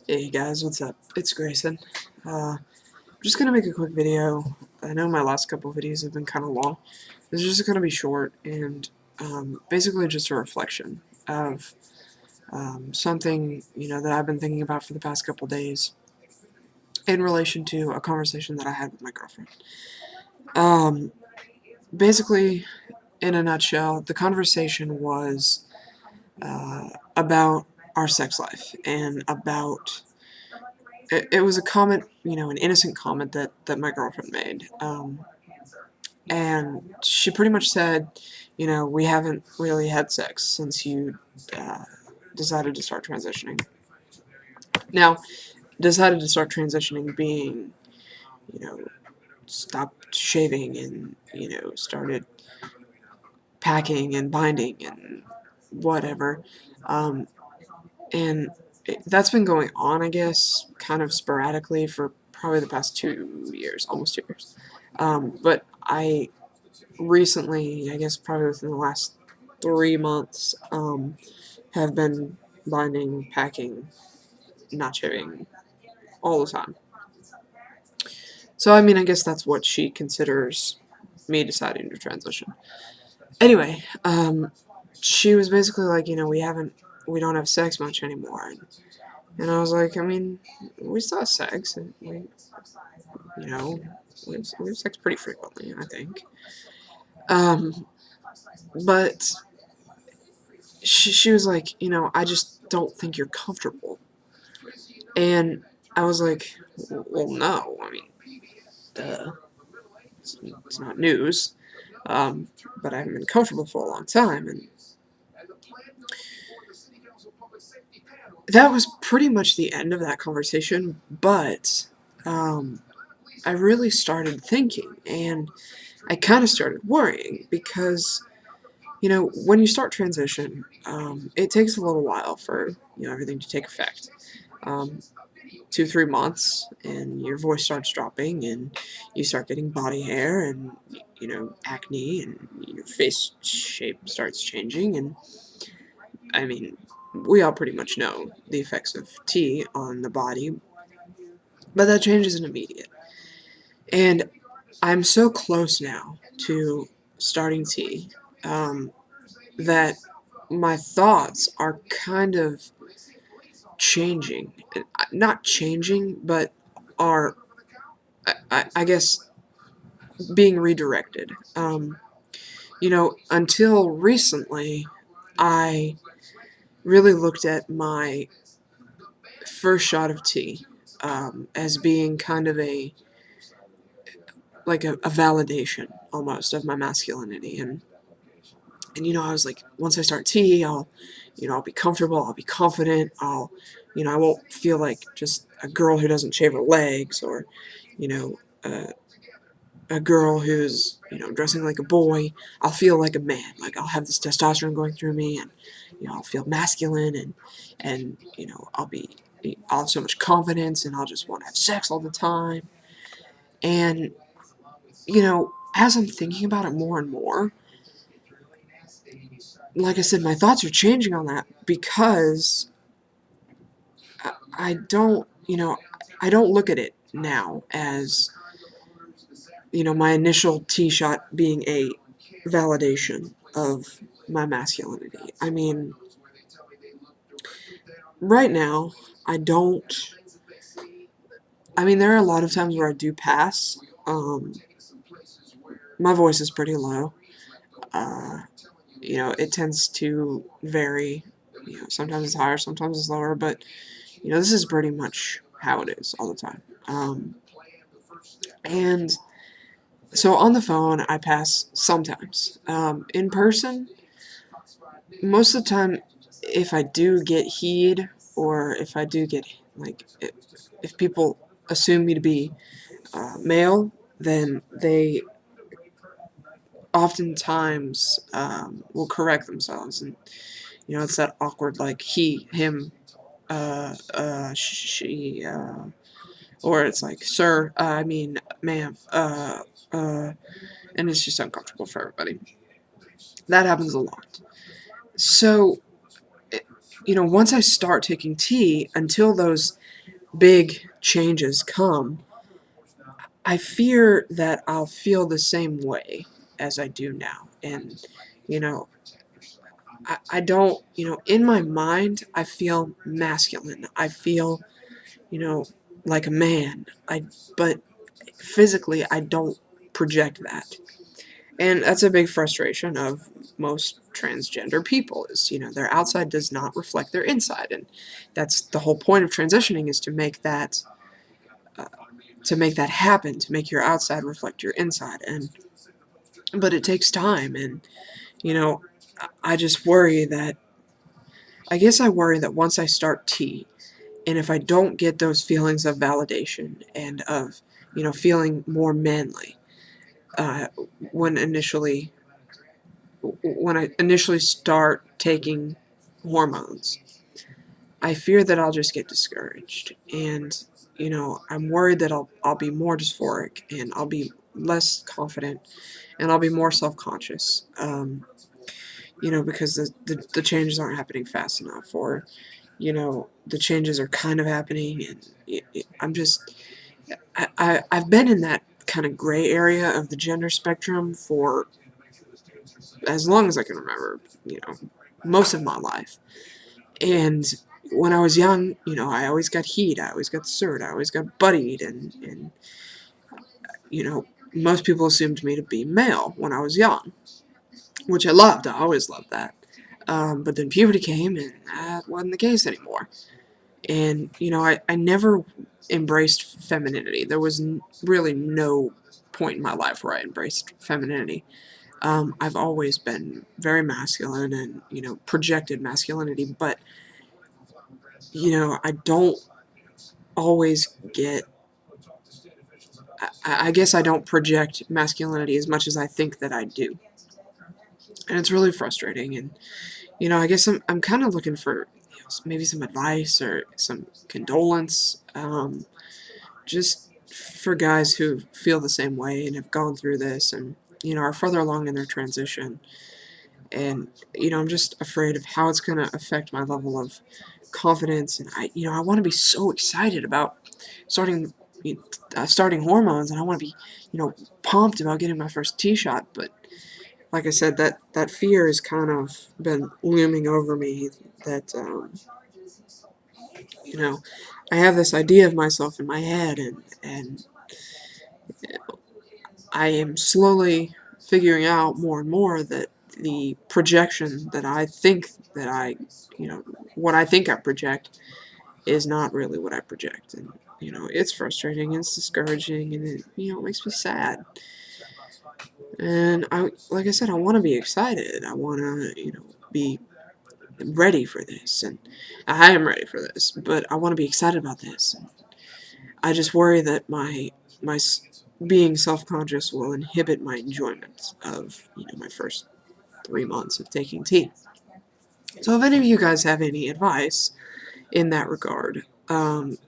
Hey guys, what's up? It's Grayson. I'm just gonna make a quick video. I know my last couple videos have been kind of long. This is just gonna be short and basically just a reflection of something that I've been thinking about for the past couple days in relation to a conversation that I had with my girlfriend. Um, Basically, in a nutshell, the conversation was about our sex life and about it was a comment, an innocent comment that my girlfriend made. And she pretty much said, we haven't really had sex since you uh, decided to start transitioning. Now, decided to start transitioning being, you know, stopped shaving and, started packing and binding and whatever. Um, and that's been going on, I guess, kind of sporadically for probably the past 2 years, almost 2 years. But I recently, I guess probably within the last 3 months, have been binding, packing, not shaving all the time. So, I mean, I guess that's what she considers me deciding to transition. Anyway, she was basically like, we don't have sex much anymore. And I was like, I mean, we still have sex, and you know, we have sex pretty frequently, I think. Um, but she was like, I just don't think you're comfortable. And I was like, well, no, I mean, duh. It's not news. Um, but I haven't been comfortable for a long time, and that was pretty much the end of that conversation. But I really started thinking, and I kind of started worrying because when you start transition, it takes a little while for everything to take effect. Um, 2-3 months, and your voice starts dropping, and you start getting body hair, and acne, and your face shape starts changing, and I mean, we all pretty much know the effects of tea on the body, but that change isn't immediate. And I'm so close now to starting tea that my thoughts are kind of changing. Not changing, but are, I guess, being redirected. Until recently, I really looked at my first shot of tea as being kind of a validation almost of my masculinity, and I was like, once I start tea, I'll be comfortable, I'll be confident, I won't feel like just a girl who doesn't shave her legs, or you know a girl who's dressing like a boy. I'll feel like a man, like I'll have this testosterone going through me, and I'll feel masculine, and I'll have so much confidence, and I'll just want to have sex all the time. And as I'm thinking about it more and more, like I said, my thoughts are changing on that because I don't, I don't look at it now as, my initial tee shot being a validation of my masculinity. I mean, right now, I don't, I mean, there are a lot of times where I do pass. My voice is pretty low. Uh, it tends to vary. Sometimes it's higher, sometimes it's lower, but this is pretty much how it is all the time. And so on the phone, I pass sometimes. In person, most of the time, if I do get heed, or if I do get, like, if people assume me to be male, then they oftentimes will correct themselves. And, it's that awkward, like, he, him, she, or it's like, sir, I mean, ma'am, and it's just uncomfortable for everybody. That happens a lot. So, once I start taking T, until those big changes come, I fear that I'll feel the same way as I do now. And, you know, I don't, in my mind, I feel masculine. I feel, you know, like a man. But physically, I don't project that. And that's a big frustration of most transgender people is, their outside does not reflect their inside. And that's the whole point of transitioning, is uh, to make that happen, to make your outside reflect your inside. But it takes time, and you know, I just worry that I guess I worry that once I start T, and if I don't get those feelings of validation and of feeling more manly, uh, when initially when I initially start taking hormones, I fear that I'll just get discouraged, and I'm worried that I'll be more dysphoric, and I'll be less confident, and I'll be more self-conscious. Because the changes aren't happening fast enough, or the changes are kind of happening, and I'm just I've been in that kind of gray area of the gender spectrum for as long as I can remember, most of my life. And when I was young, I always got heat, I always got sirred, I always got buddied, and you know, most people assumed me to be male when I was young, which I loved. I always loved that. But then puberty came, and that wasn't the case anymore. And, I never embraced femininity. There was really no point in my life where I embraced femininity. I've always been very masculine and, projected masculinity, but, I don't always get. I guess I don't project masculinity as much as I think that I do. And it's really frustrating. And, I guess I'm kind of looking for maybe some advice or some condolence. Just for guys who feel the same way and have gone through this and are further along in their transition. And I'm just afraid of how it's going to affect my level of confidence. And I want to be so excited about starting starting hormones, and I want to be pumped about getting my first T shot. But like I said, that fear has kind of been looming over me, that I have this idea of myself in my head, and I am slowly figuring out more and more that the projection that I think that what I think I project is not really what I project. And, it's frustrating, and it's discouraging, and it makes me sad. And like I said, I want to be excited. I want to, be ready for this. And I am ready for this, but I want to be excited about this. And I just worry that my being self-conscious will inhibit my enjoyment of my first 3 months of taking tea. So if any of you guys have any advice in that regard,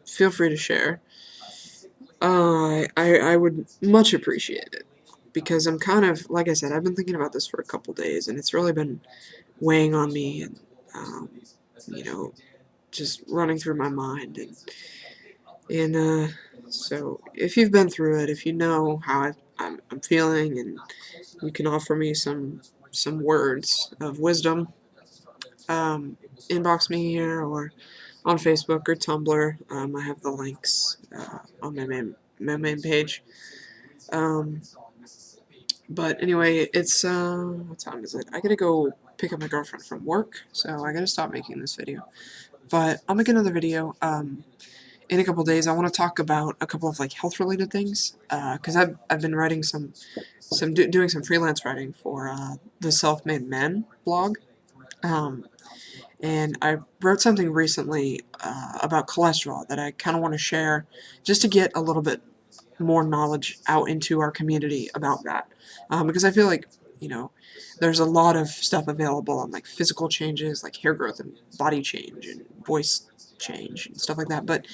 feel free to share. I would much appreciate it, because I'm kind of, like I said, I've been thinking about this for a couple days, and it's really been weighing on me, and um, you know just running through my mind. And so if you've been through it, if you know how I'm feeling, and you can offer me some words of wisdom, inbox me here or on Facebook or Tumblr. I have the links on my main page. Um, but anyway, it's what time is it? I gotta go pick up my girlfriend from work, so I gotta stop making this video. But I'll make another video in a couple days. I want to talk about a couple of health related things, because I've been writing doing some freelance writing for the Self-Made Men blog. Um, and I wrote something recently about cholesterol that I kind of want to share, just to get a little bit more knowledge out into our community about that, because I feel like there's a lot of stuff available on physical changes, like hair growth and body change and voice change and stuff like that, but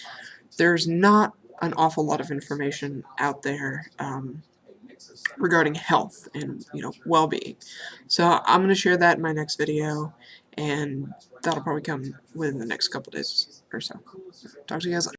there's not an awful lot of information out there regarding health and, well-being. So I'm going to share that in my next video, and that'll probably come within the next couple days or so. Talk to you guys later.